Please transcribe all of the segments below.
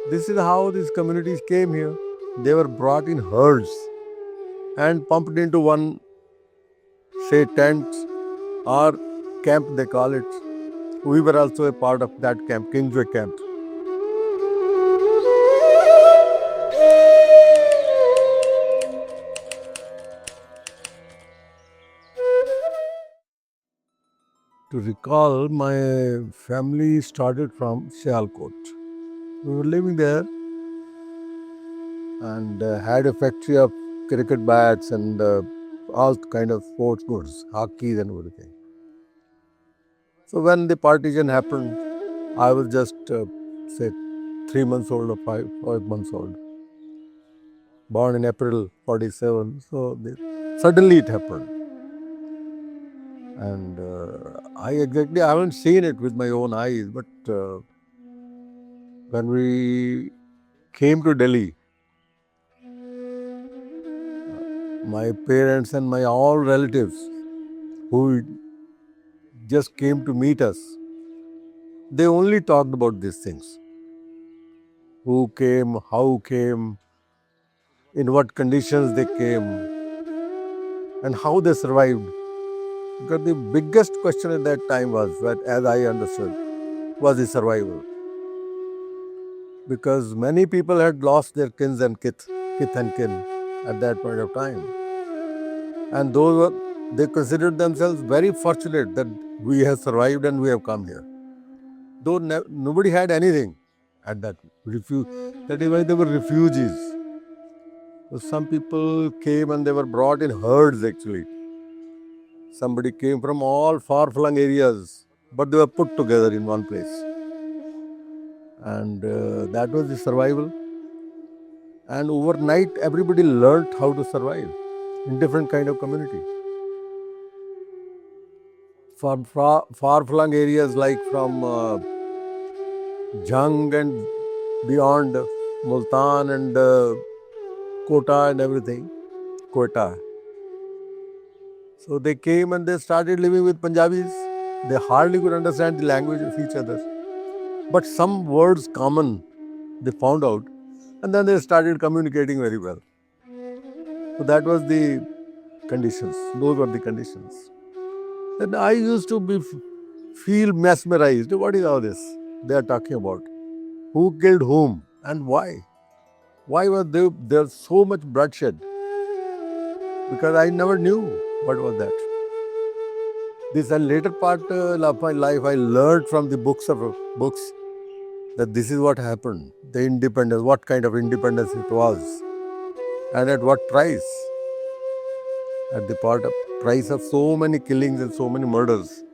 This is how these communities came here. They were brought in herds and pumped into one, say, tent or camp, they call it. We were also a part of that camp, Kingsway camp. To recall, my family started from Sialkot. We were living there and had a factory of cricket bats and all kind of sports goods, hockeys and everything. So when the partition happened, I was just say 3 months old or 5 months old, born in April '47. So suddenly it happened, and I haven't seen it with my own eyes, but when we came to Delhi, my parents and my all relatives who just came to meet us, they only talked about these things. Who came, how came, in what conditions they came, and how they survived. Because the biggest question at that time was, as I understood, was the survival. Because many people had lost their kith and kin at that point of time. And they considered themselves very fortunate that we have survived and we have come here. Though nobody had anything at that that is why they were refugees. So some people came and they were brought in herds actually. Somebody came from all far-flung areas, but they were put together in one place. And that was the survival. And overnight, everybody learned how to survive in different kind of community. From far-flung areas like from Jhang and beyond, Multan and Kota and everything, Quetta. So they came and they started living with Punjabis. They hardly could understand the language of each other. But some words common they found out, and then they started communicating very well. So that was the conditions. Those were the conditions. Then I used to feel mesmerized. What is all this they are talking about? Who killed whom and why? Why was there so much bloodshed? Because I never knew what was that. This and later part of my life, I learned from the books that this is what happened. The independence, what kind of independence it was, and at what price. At the price of so many killings and so many murders.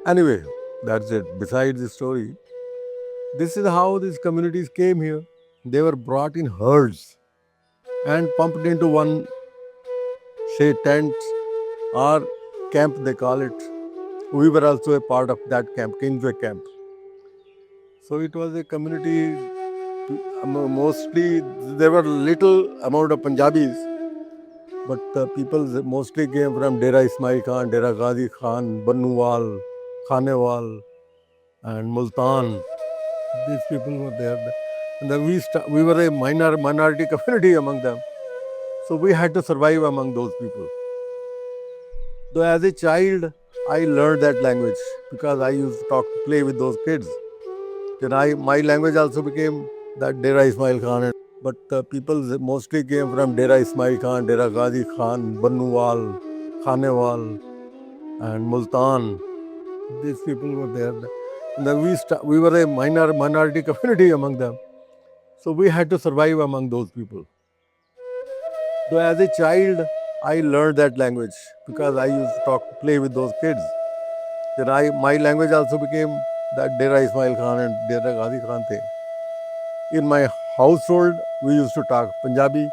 Anyway, that's it. Besides the story, this is how these communities came here. They were brought in herds and pumped into one, say, tent or camp, they call it. We were also a part of that camp, Kingsway camp. So it was a community, mostly there were little amount of Punjabis, but people mostly came from Dera Ismail Khan, Dera Ghazi Khan, Bannuwal, Khanewal, and Multan. These people were there. And then we were a minority community among them. So we had to survive among those people. Though as a child, I learned that language because I used to play with those kids. Then my language also became that Dera Ismail Khan. But people mostly came from Dera Ismail Khan, Dera Ghazi Khan, Bannuwal, Khanewal, and Multan. These people were there. And then we were a minority community among them. So we had to survive among those people. Though as a child, I learned that language because I used to play with those kids. Then my language also became that Dera Ismail Khan and Dera Ghazi Khan the. In my household, we used to talk Punjabi,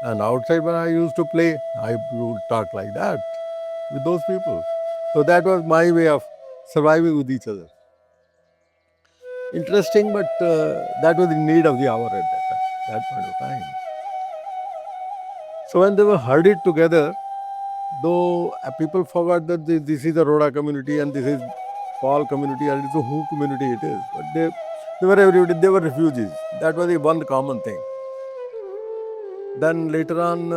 and outside when I used to play, I would talk like that with those people. So that was my way of surviving with each other. Interesting, but that was the need of the hour at that point of time. So when they were herded together, though people forgot that this is a Roda community and this is Paul community and it's a Who community it is. But They were refugees. That was the one common thing. Then later on,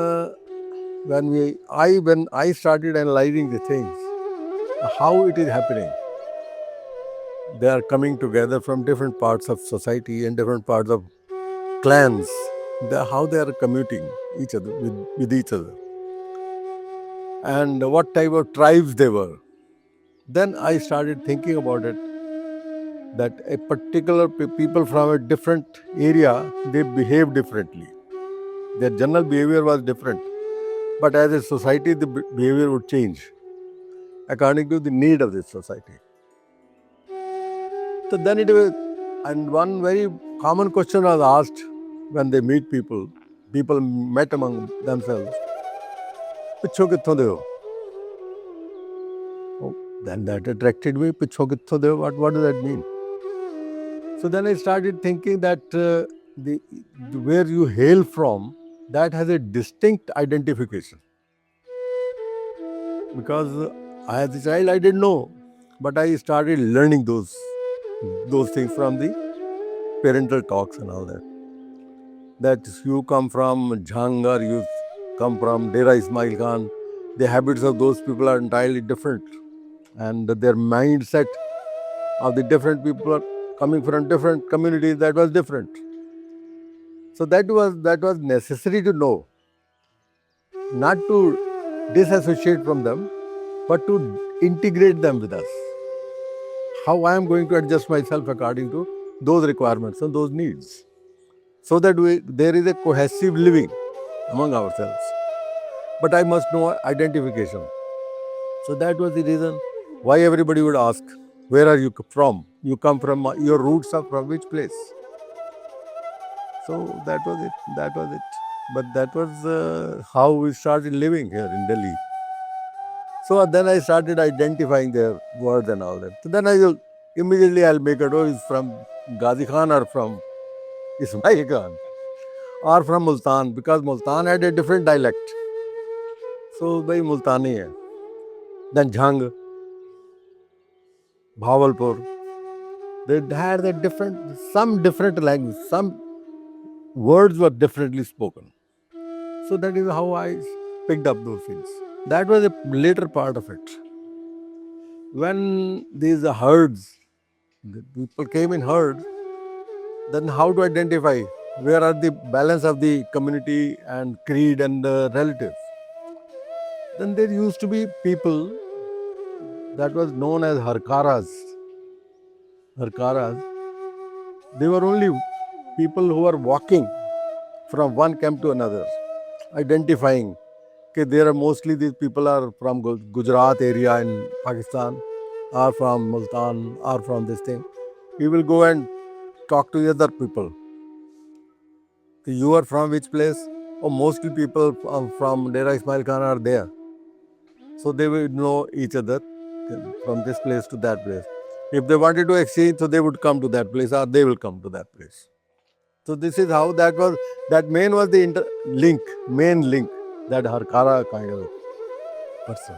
when I started analyzing the things, how it is happening. They are coming together from different parts of society and different parts of clans. How they are commuting each other with each other, and what type of tribes they were. Then I started thinking about it, that a particular people from a different area, they behave differently. Their general behavior was different, but as a society, the behavior would change according to the need of this society. So then it was, and one very common question was asked when they meet people. People met among themselves. "Pichho kitthon de ho?" Oh, then that attracted me. "Pichho kitthon de ho?" What does that mean? So then I started thinking that where you hail from, that has a distinct identification. Because as a child I didn't know, but I started learning those things from the parental talks and all that. That you come from Jhang or you come from Dera Ismail Khan, the habits of those people are entirely different, and their mindset of the different people are coming from different communities, that was different. So that was necessary to know, not to disassociate from them, but to integrate them with us. How I am going to adjust myself according to those requirements and those needs, so that there is a cohesive living among ourselves. But I must know identification. So that was the reason why everybody would ask, "Where are you from? You come from, your roots are from which place?" So that was it. But that was how we started living here in Delhi. So then I started identifying their words and all that. So then I'll make it, oh, he's from Ghazi Khan or from Ismail Khan or from Multan, because Multan had a different dialect. So bhai Multani hai. Then Jhang, Bhavalpur, they had some different language, some words were differently spoken. So that is how I picked up those things. That was a later part of it. When these herds, the people came in herds, then how to identify where are the balance of the community and creed and relatives? Then there used to be people that was known as Harkaras. Harkaras, they were only people who were walking from one camp to another, identifying. Okay, there are mostly these people are from Gujarat area in Pakistan, or from Multan, or from this thing. We will go and talk to the other people. You are from which place? Or mostly people from Dera Ismail Khan are there. So they will know each other from this place to that place. If they wanted to exchange, so they would come to that place or they will come to that place. So this is how that was. That main was the main link, that Harkara kind of person.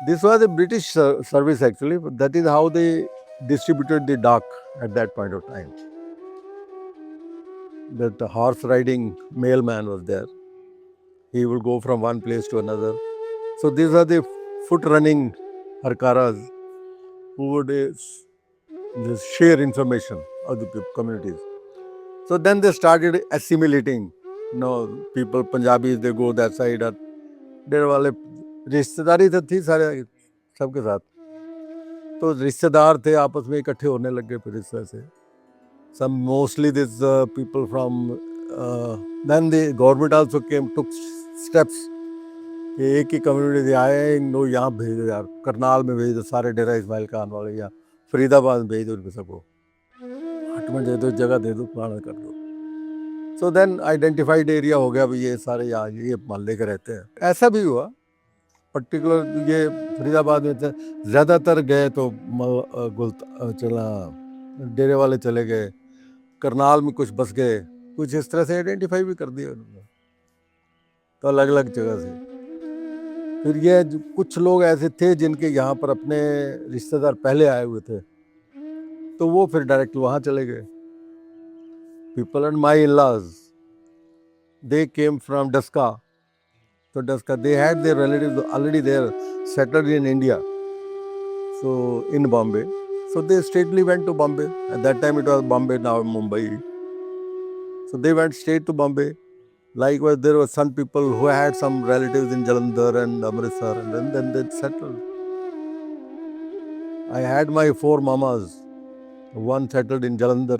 This was a British service actually, but that is how they distributed the dak at that point of time. That the horse riding mailman was there. He would go from one place to another. So these are the foot running Harkaras who would just share information of the communities. So then they started assimilating. People, Punjabis, they go that side. और डेढ़ वाले रिश्तेदारी तो थी सारे सबके साथ. तो रिश्तेदार थे आपस में इकट्ठे होने लग गए फिर इस वजह से. Some mostly these people from then the government also took steps कि एक ही कम्युनिटी से आए नो यहाँ भेज दो यार, करनाल में भेज दो सारे डेरा इस्माइल खान वाले, या फरीदाबाद में भेज दो उनको सबको, हट में दे दो, जगह दे दो, पुराना कर दो. सो देन आइडेंटिफाइड एरिया हो गया, भाई ये सारे यहाँ ये मोहल्ले के रहते हैं. ऐसा भी हुआ पर्टिकुलर, ये फरीदाबाद में ज़्यादातर गए तो चला डेरे वाले चले गए, करनाल में कुछ बस गए, कुछ इस तरह से आइडेंटिफाई भी कर दिया उन्होंने, तो अलग अलग जगह से. फिर ये कुछ लोग ऐसे थे जिनके यहाँ पर अपने रिश्तेदार पहले आए हुए थे, तो वो फिर डायरेक्ट वहाँ चले गए. People and my in-laws, they came from Daska. So Daska, they had their relatives already there, settled in India. So in Bombay. So they straightly went to Bombay. At that time it was Bombay, now Mumbai. So they went straight to Bombay. Likewise, there were some people who had some relatives in Jalandhar and Amritsar, and then they settled. I had my 4 mamas. One settled in Jalandhar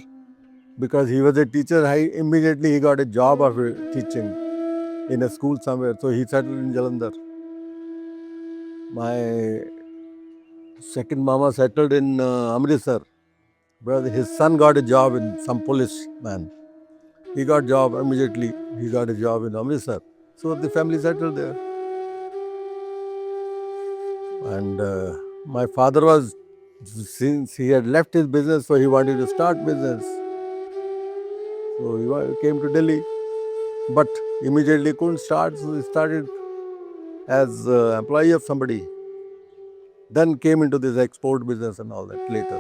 because he was a teacher. Immediately he got a job of teaching in a school somewhere. So he settled in Jalandhar. My second mama settled in Amritsar because his son got a job in some policeman. He got job immediately. He got a job in Amritsar. So the family settled there. And my father was, since he had left his business, so he wanted to start business. So he came to Delhi, but immediately couldn't start. So he started as employee of somebody. Then came into this export business and all that later.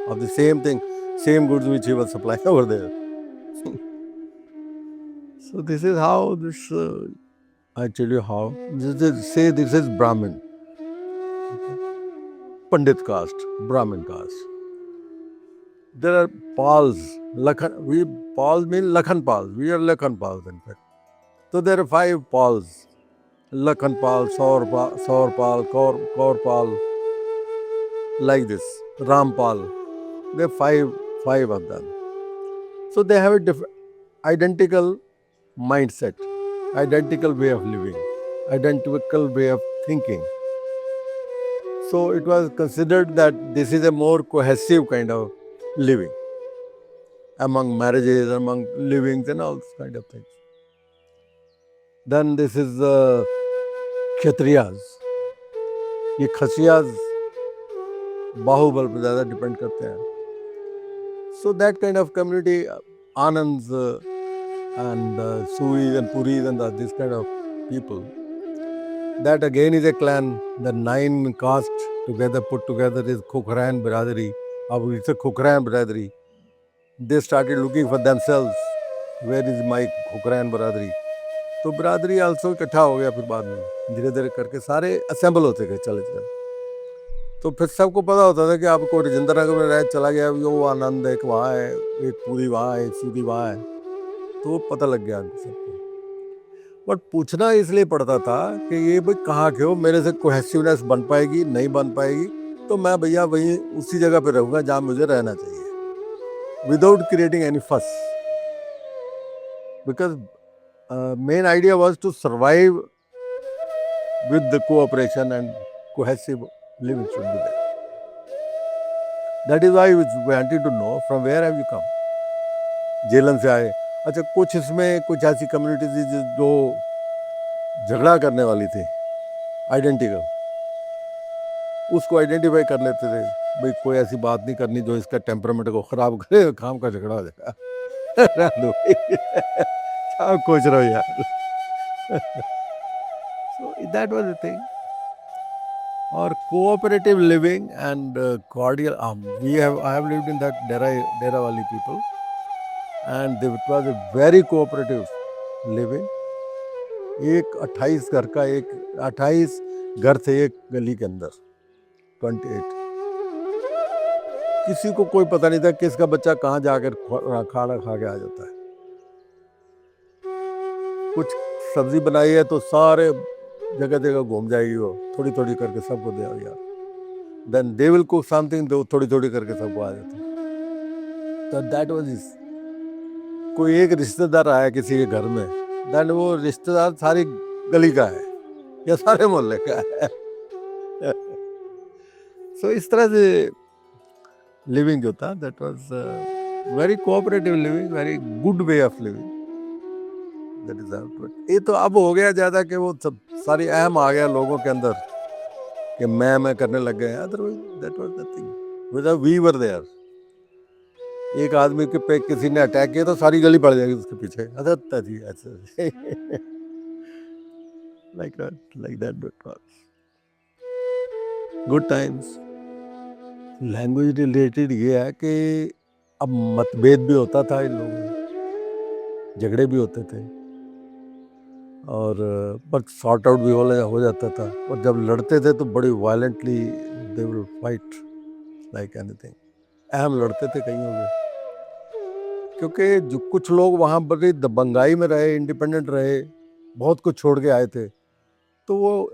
Of the same thing, same goods which he was supplying over there. So this is how this, I tell you how, this is Brahmin. Pandit caste, Brahmin caste. There are Pals, Pals mean Lakhan Pals. We are Lakhan Pals in fact. So there are 5 Pals. Lakhan Pal, Saur Pal, Kaur Pal, like this. Ram Pal. There are 5 of them. So they have a identical mindset, identical way of living, identical way of thinking. So it was considered that this is a more cohesive kind of living among marriages, among livings and all this kind of things. Then this is Kshatriyas. ये खसियाज बाहुबल पर ज़्यादा depend करते हैं. So that kind of community, Anands and Suis and Puris and this kind of people, that again is a clan. The 9 castes together, put together, is Khokran Biradari. अब it's a Khokran Biradari. They started looking for themselves. Where is my Khokran Biradari? तो बिरादरी also इकट्ठा हो गया. फिर बाद में धीरे धीरे करके सारे असेंबल होते गए, चले चले. तो फिर सबको पता होता था कि आपको राजेंद्र नगर में रह चला गया, वो आनंद एक वहाँ है, एक पूरी वहाँ है, एक सूदी वहाँ है. तो पता लग गया सबको. बट पूछना इसलिए पड़ता था कि ये भाई कहाँ के हो, मेरे से कोहेसिवनेस बन पाएगी, नहीं बन पाएगी. तो मैं भैया वहीं उसी जगह पे रहूँगा जहाँ मुझे रहना चाहिए, विदाउट क्रिएटिंग एनी फस. Because main idea was to survive with the cooperation and cohesive living should be there. That is why we wanted to know from where have you come. जेलन से आए. अच्छा, कुछ इसमें कुछ ऐसी कम्युनिटी थी जो झगड़ा करने वाली थी, आइडेंटिकल. उसको आइडेंटिफाई कर लेते थे, भाई कोई ऐसी बात नहीं करनी जो इसका टेम्परामेंट को खराब करे, काम का झगड़ा हो जाएगा. क्या सोच रहे हो यार. So that was the thing. Or cooperative living and cordial. I have lived in that Dera Wali people, and it was a very cooperative living. एक 28 घर का, एक 28 घर थे एक गली के अंदर, 28. किसी को कोई पता नहीं था किसका बच्चा कहाँ जाकर खाना खा के आ जाता है. कुछ सब्जी बनाई है तो सारे जगह जगह घूम जाएगी, वो थोड़ी थोड़ी करके सबको दे यार. Then they will cook something, दो थोड़ी थोड़ी करके सबको आ जाता है. तो दैट वाज इज. कोई एक रिश्तेदार आया किसी के घर में, देन वो रिश्तेदार सारी गली का है या सारे मोहल्ले का है. सो इस तरह से लिविंग जो था, that was very cooperative living, very good way of living. ये तो अब हो गया ज़्यादा कि वो सब सारी अहम आ गया लोगों के अंदर कि मैं करने लग गए. Otherwise that was nothing. We were there. एक आदमी के पे किसी ने अटैक किया तो सारी गली पड़ जाएगी उसके पीछे. अच्छा जी, ऐसे like that. Good times. Language related ये है कि अब मतभेद भी होता था इन लोगों में, झगड़े भी होते थे, और पर सॉर्ट आउट भी हो जाता था। और जब लड़ते थे तो बड़ी violently they will fight like anything. अहम लड़ते थे कईयों के, क्योंकि जो कुछ लोग वहाँ बड़ी दबंगाई में रहे, इंडिपेंडेंट रहे, बहुत कुछ छोड़ के आए थे, तो वो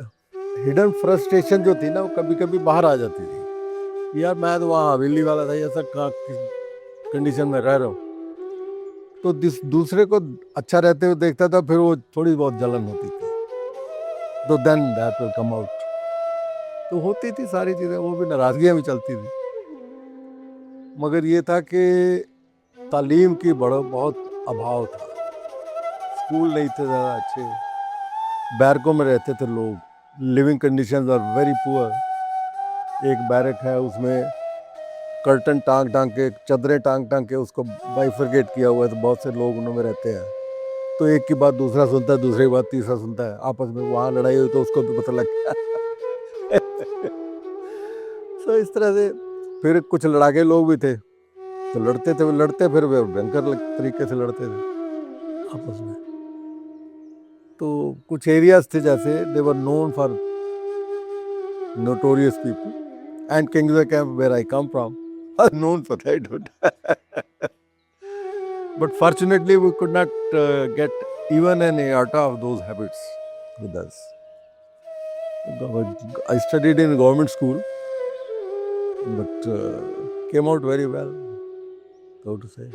हिडन फ्रस्ट्रेशन जो थी ना, वो कभी कभी बाहर आ जाती थी। यार मैं तो वहाँ हवेली वाला था, ऐसा कंडीशन में रह रहा हूँ, तो दूसरे को अच्छा रहते हुए देखता था, फिर वो थोड़ी बहुत जलन होती थी, तो then that will come out. तो होती थी सारी चीज़ें, वो भी नाराजगियाँ भी चलती थी, मगर ये था कि तालीम की बहुत अभाव था, स्कूल नहीं थे ज़्यादा अच्छे, बैरकों में रहते थे लोग, living conditions are very poor. एक बैरक है, उसमें कर्टन टांग के, चादरें टांग के उसको बाइफरकेट किया हुआ है, तो बहुत से लोग उनमें रहते हैं, तो एक की बात दूसरा सुनता है, दूसरी बात तीसरा सुनता है, आपस में वहाँ लड़ाई हुई तो उसको भी पता लग गया। तो इस तरह से फिर कुछ लड़ाके लोग भी थे, तो लड़ते फिर वे भयंकर तरीके से लड़ते थे आपस में। तो कुछ एरियाज थे जैसे they were known for notorious people, and Kingsway Camp, where I come from, are known for that. But fortunately, we could not get even an iota of those habits with us. I studied in a government school, but came out very well, so to say.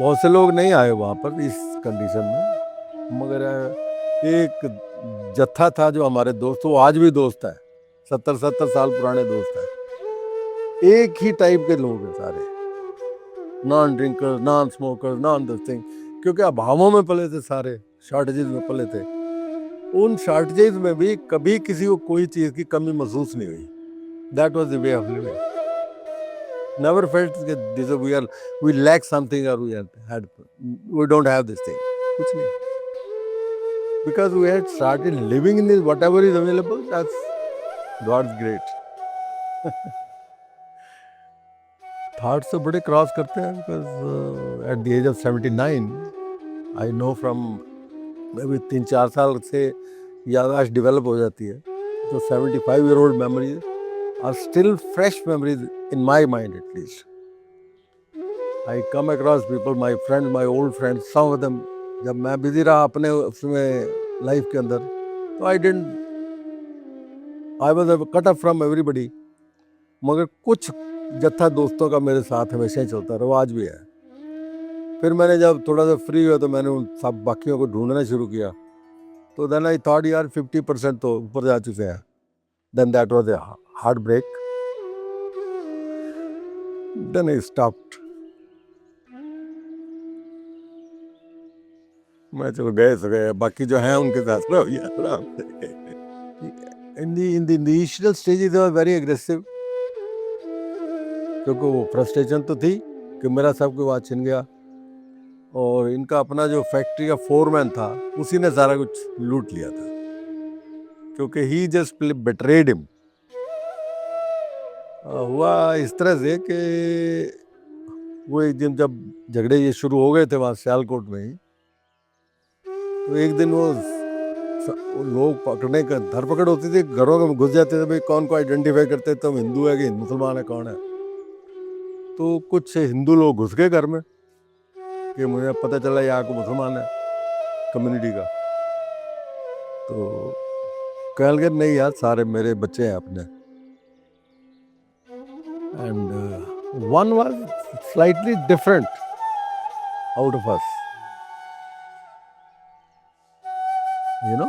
बहुत से लोग नहीं आए वहाँ पर इस condition में, मगर एक जत्था था जो हमारे दोस्त, वो आज भी दोस्त है, 70 साल पुराने दोस्त हैं। एक ही टाइप के लोग हैं सारे, non drinkers, non smokers, non this thing, क्योंकि अभावों में पले थे सारे, शॉर्टेजेस में पले थे। उन शॉर्टेजेस में भी कभी किसी को कोई चीज़ की कमी महसूस नहीं हुई। That was the way of living. Never felt that we lack something or we don't have this thing. कुछ नहीं, because we had started living in this whatever is available. That's God's great. Thoughts तो बड़े cross करते हैं, because at the age of 79 I know from maybe 3-4 साल से याददाश्त develop हो जाती है, तो 75-year-old memories are still fresh memories in my mind at least. I come across people, my friends, my old friends, some of them, जब मैं busy रहा अपने उसमें लाइफ के अंदर, तो I was cut off from everybody, मगर कुछ जत्था दोस्तों का मेरे साथ हमेशा ही चलता रहा, वो आज भी है। फिर मैंने जब थोड़ा सा फ्री हुआ तो मैंने उन सब बाकियों को ढूंढना शुरू किया, तो then I thought यार 50% तो ऊपर जा चुके हैं। Then that was a heartbreak. Then I stopped. मैं चलो गए तो गए, बाकी जो हैं उनके साथ रहो यार आराम से। In the initial stages they were very aggressive, क्योंकि वो फ्रस्ट्रेशन तो थी कि मेरा सब कुछ वहाँ छिन गया, और इनका अपना जो फैक्ट्री का फोरमैन था उसी ने सारा कुछ लूट लिया था, क्योंकि ही जस्ट बिट्रेड हिम। हुआ इस तरह से कि वो एक दिन जब झगड़े ये शुरू हो गए थे वहाँ सियालकोट में ही, तो एक दिन वो लोग पकड़ने का धरपकड़ होती थी, घरों में घुस जाते थे, भाई कौन को आइडेंटिफाई करते थे, हिंदू है कि मुसलमान है, कौन है। तो कुछ हिंदू लोग घुस गए घर में, कि मुझे पता चला यहाँ को मुसलमान है कम्युनिटी का, तो कह लगे नहीं यार सारे मेरे बच्चे हैं अपने। And one was slightly different out of us, you know,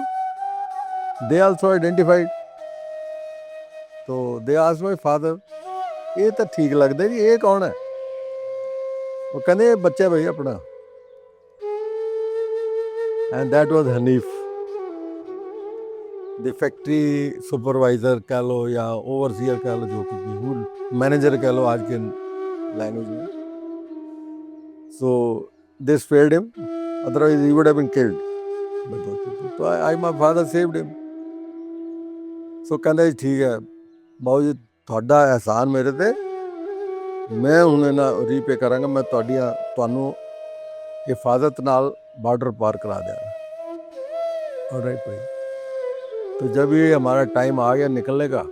they also identified. So they asked my father, ये तो ठीक लगता जी, ये कौन है? वो कहने ये बच्चा भाई अपना, and that was Hanif, the factory supervisor कह लो या overseer कह लो, जो कुछ भी, मैनेजर कह लो आज के लैंग्वेज में। So they spared him, otherwise he would have been killed. तो my father saved him. So कहते ठीक है बाबूजी ਤੁਹਾਡਾ ਅਹਿਸਾਨ ਮੇਰੇ ਤੇ ਮੈਂ ਹੁਣ ਇਹਨਾਂ ਰੀਪੇ ਕਰਾਂਗਾ। ਮੈਂ ਤੁਹਾਨੂੰ हिफाजत नाल बॉर्डर पार करा देगा। ऑलराइट भाई, तो जब ये हमारा टाइम आ गया निकलने का,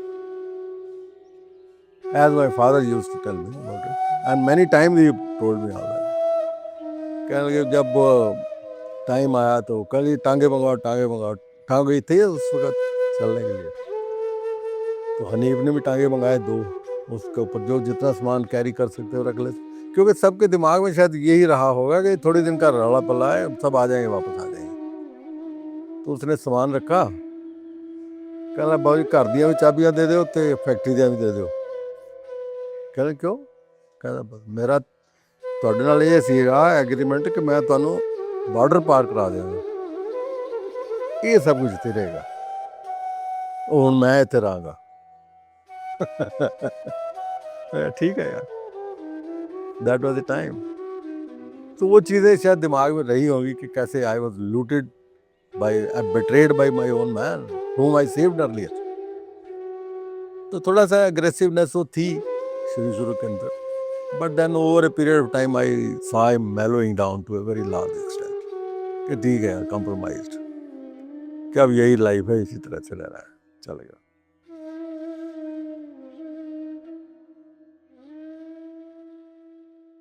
as my father used to tell me about it and many time he told me all that. कहने लगे जब टाइम आया तो कल टांगे मंगाओ। टांगे थे उस वक्त चलने के लिए, तो हनीफ ने भी टांगे मंगाए 2, उसके ऊपर जो जितना सामान कैरी कर सकते हो रख लेते, क्योंकि सबके दिमाग में शायद यही रहा होगा कि थोड़ी दिन का रौला पल्ला है, सब आ जाएंगे, वापस आ जाएंगे। तो उसने सामान रखा, कहना बाबू जी घर दियाँ भी चाबियाँ दे दो तो फैक्ट्री दियाँ भी दे दो। कहना क्यों? कहना बस मेरा ਤੁਹਾਡੇ ਨਾਲ ਇਹ ਸੀਗਾ ਐਗਰੀਮੈਂਟ ਕਿ ਮੈਂ ਤੁਹਾਨੂੰ ਬਾਰਡਰ ਪਾਰ ਕਰਾ ਦਿਆਂਗਾ, ਇਹ ਸਭ ਕੁਝ ਇੱਥੇ ਰਹੇਗਾ, ਹੁਣ ਮੈਂ ਇੱਥੇ ਰਹਾਂਗਾ। ठीक है यार, दैट वाज द टाइम। तो वो चीज़ें शायद दिमाग में रही होगी कि कैसे I was looted by, betrayed by my own man whom I saved earlier। तो थोड़ा सा एग्रेसिवनेस वो थी शुरू के अंदर, but then over a period of time I saw him mellowing down to a very large extent कि ठीक है, कंप्रोमाइज्ड, कि अब यही लाइफ है, इसी तरह से रहना है, चलेगा।